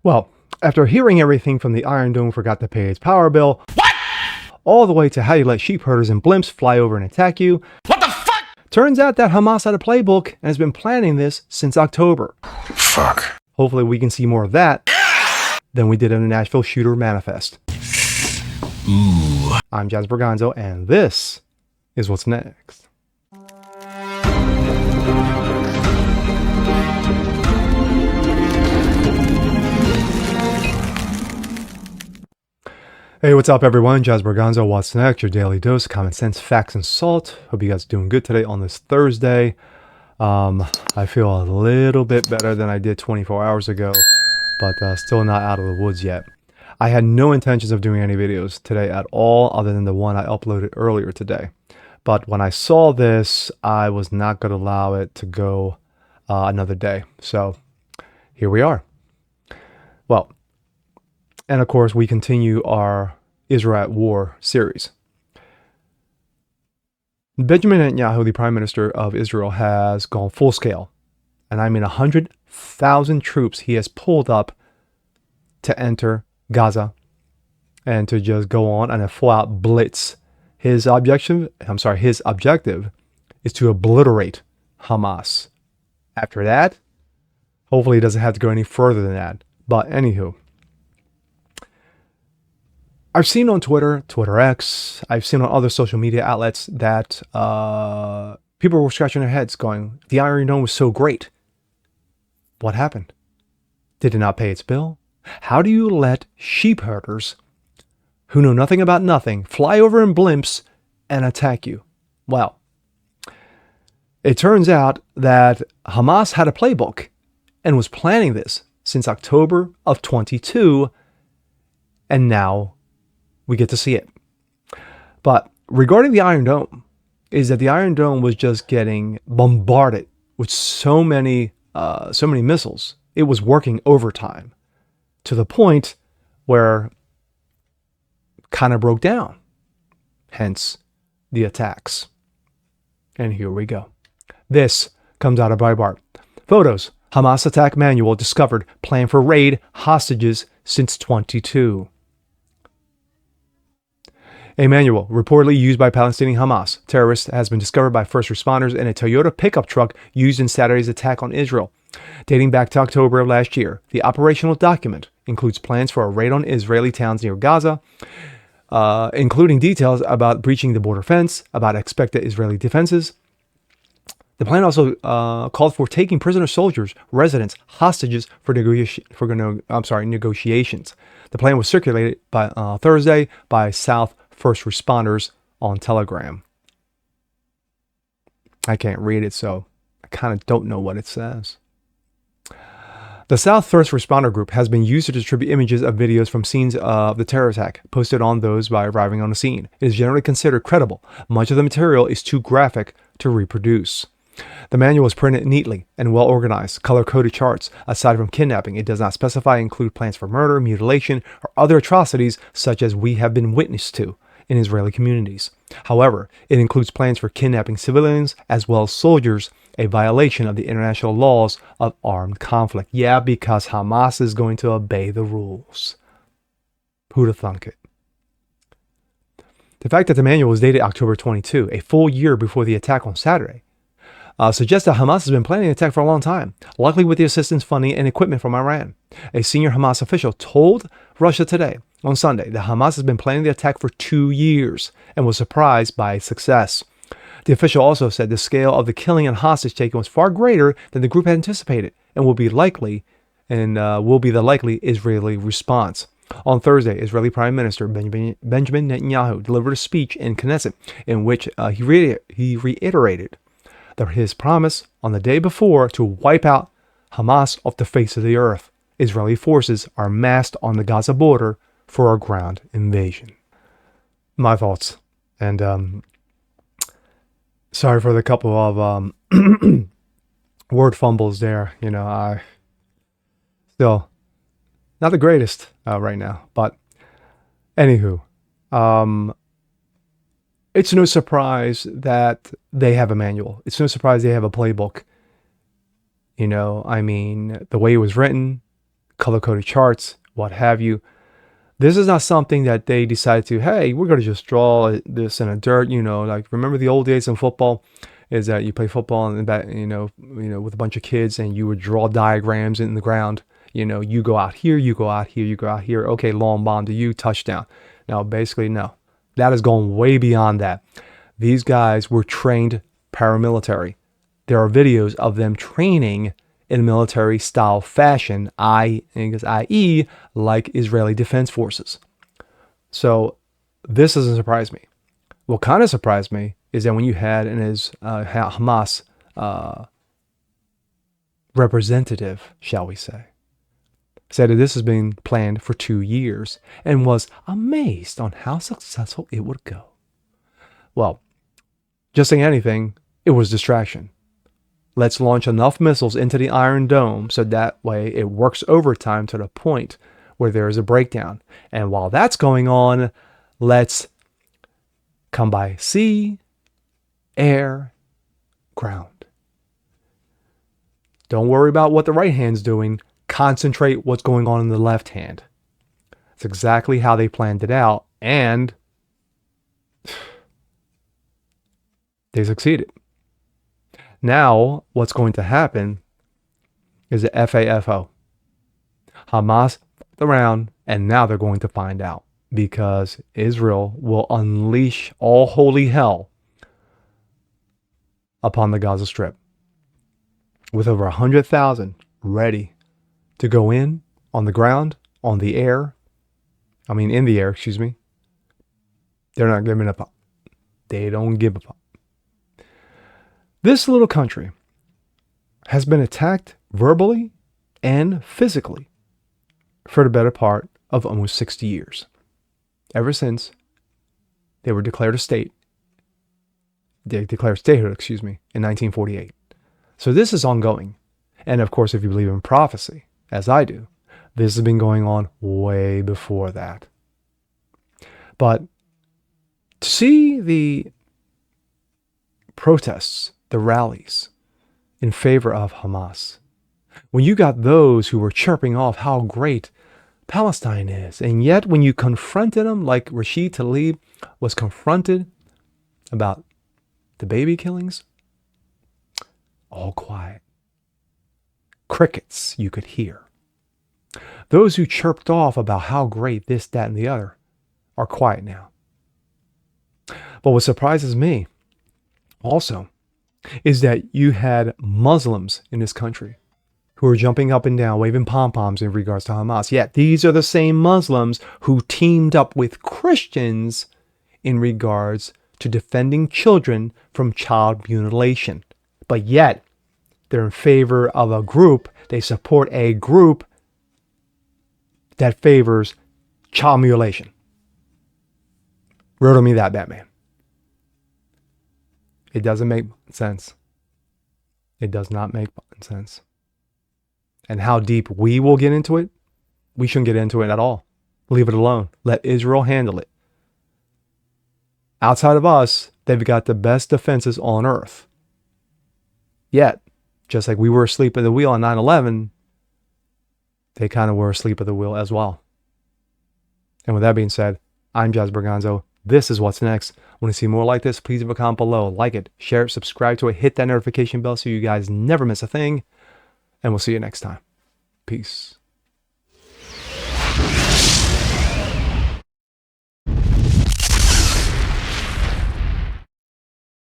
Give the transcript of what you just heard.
Well, after hearing everything from the Iron Dome forgot to pay its power bill, all the way to how you let sheep herders and blimps fly over and attack you, What the fuck? turns out that Hamas had a playbook and has been planning this since October. Fuck. Hopefully we can see more of that than we did in the Nashville Shooter Manifest. Ooh. I'm Jazz Berganzo, and this is what's next. Hey, what's up, everyone? Jazz Berganzo, what's next? Your daily dose of common sense, facts, and salt. Hope you guys are doing good today on this Thursday. I feel a little bit better than I did 24 hours ago, but still not out of the woods yet. I had no intentions of doing any videos today at all, other than the one I uploaded earlier today. But when I saw this, I was not going to allow it to go another day. So here we are. Well, and of course, we continue our Israel at War series. Benjamin Netanyahu, the Prime Minister of Israel, has gone full scale. And I mean 100,000 troops he has pulled up to enter Gaza and to just go on and a full-out blitz. His objective is to obliterate Hamas. After that, hopefully he doesn't have to go any further than that. But anywho, I've seen on Twitter X, I've seen on other social media outlets that people were scratching their heads going, the Iron Dome was so great. What happened? Did it not pay its bill? How do you let sheep herders who know nothing about nothing fly over in blimps and attack you? Well, it turns out that Hamas had a playbook and was planning this since October of 22, and now we get to see it. But regarding the Iron Dome, is that the Iron Dome was just getting bombarded with so many missiles. It was working overtime to the point where it kind of broke down. Hence the attacks. And here we go. This comes out of Breitbart. Photos. Hamas attack manual discovered. Plan for raid hostages since 22. A manual reportedly used by Palestinian Hamas terrorists has been discovered by first responders in a Toyota pickup truck used in Saturday's attack on Israel. Dating back to October of last year, the operational document includes plans for a raid on Israeli towns near Gaza, including details about breaching the border fence, about expected Israeli defenses. The plan also called for taking prisoner soldiers, residents, hostages for negotiations. The plan was circulated by Thursday by South first responders on Telegram. I can't read it, so I kind of don't know what it says. The South First Responder Group has been used to distribute images of videos from scenes of the terror attack, posted on those by arriving on the scene. It is generally considered credible. Much of the material is too graphic to reproduce. The manual is printed neatly and well organized, color-coded charts. Aside from kidnapping, it does not specify include plans for murder, mutilation, or other atrocities such as we have been witness to in Israeli communities. However, it includes plans for kidnapping civilians as well as soldiers, a violation of the international laws of armed conflict. Yeah, because Hamas is going to obey the rules. Who'd have thunk it? The fact that the manual was dated October 22, a full year before the attack on Saturday, suggests that Hamas has been planning the attack for a long time, likely with the assistance, funding, and equipment from Iran. A senior Hamas official told Russia Today on Sunday that Hamas has been planning the attack for 2 years and was surprised by its success. The official also said the scale of the killing and hostage taking was far greater than the group had anticipated and will be the likely Israeli response. On Thursday, Israeli Prime Minister Benjamin Netanyahu delivered a speech in Knesset in which he reiterated his promise on the day before to wipe out Hamas off the face of the earth. Israeli forces are massed on the Gaza border for a ground invasion. My thoughts. And sorry for the couple of word fumbles there. You know, I still not the greatest right now. But anywho, it's no surprise that they have a manual. It's no surprise they have a playbook. You know, I mean, the way it was written color-coded charts, what have you. This is not something that they decide to, hey, we're going to just draw this in a dirt, like remember the old days in football is that you play football and that, with a bunch of kids and you would draw diagrams in the ground. You go out here, you go out here, you go out here. Okay, long bomb to you, touchdown. Now, basically, no. That is going way beyond that. These guys were trained paramilitary. There are videos of them training in military style fashion, i.e., like Israeli Defense Forces. So this doesn't surprise me. What kind of surprised me is that when you had Hamas representative, shall we say, said that this has been planned for 2 years and was amazed on how successful it would go. Well, just saying anything, it was distraction. Let's launch enough missiles into the Iron Dome so that way it works overtime to the point where there is a breakdown. And while that's going on, let's come by sea, air, ground. Don't worry about what the right hand's doing. Concentrate what's going on in the left hand. It's exactly how they planned it out, and they succeeded. Now, what's going to happen is the FAFO. Hamas fucked around, and now they're going to find out because Israel will unleash all holy hell upon the Gaza Strip with over 100,000 ready to go in on the ground, on the air. In the air, excuse me. They're not giving up. They don't give up. This little country has been attacked verbally and physically for the better part of almost 60 years. Ever since they were declared a state. They declared statehood, in 1948. So this is ongoing. And of course, if you believe in prophecy, as I do, this has been going on way before that. But to see the protests, the rallies in favor of Hamas, when you got those who were chirping off how great Palestine is, and yet when you confronted them, like Rashid Tlaib was confronted about the baby killings, all quiet. Crickets you could hear. Those who chirped off about how great this, that, and the other are quiet now. But what surprises me also is that you had Muslims in this country who are jumping up and down, waving pom-poms in regards to Hamas. Yet these are the same Muslims who teamed up with Christians in regards to defending children from child mutilation. But yet, they're in favor of a group, they support a group that favors child mutilation. Riddle me that, Batman. It doesn't make sense. It does not make sense. And how deep we will get into it, we shouldn't get into it at all. Leave it alone. Let Israel handle it. Outside of us, they've got the best defenses on earth. Yet, just like we were asleep at the wheel on 9/11, they kind of were asleep at the wheel as well. And with that being said, I'm Jazz Berganzo. This is what's next. Want to see more like this? Please leave a comment below. Like it, share it, subscribe to it, hit that notification bell so you guys never miss a thing. And we'll see you next time. Peace.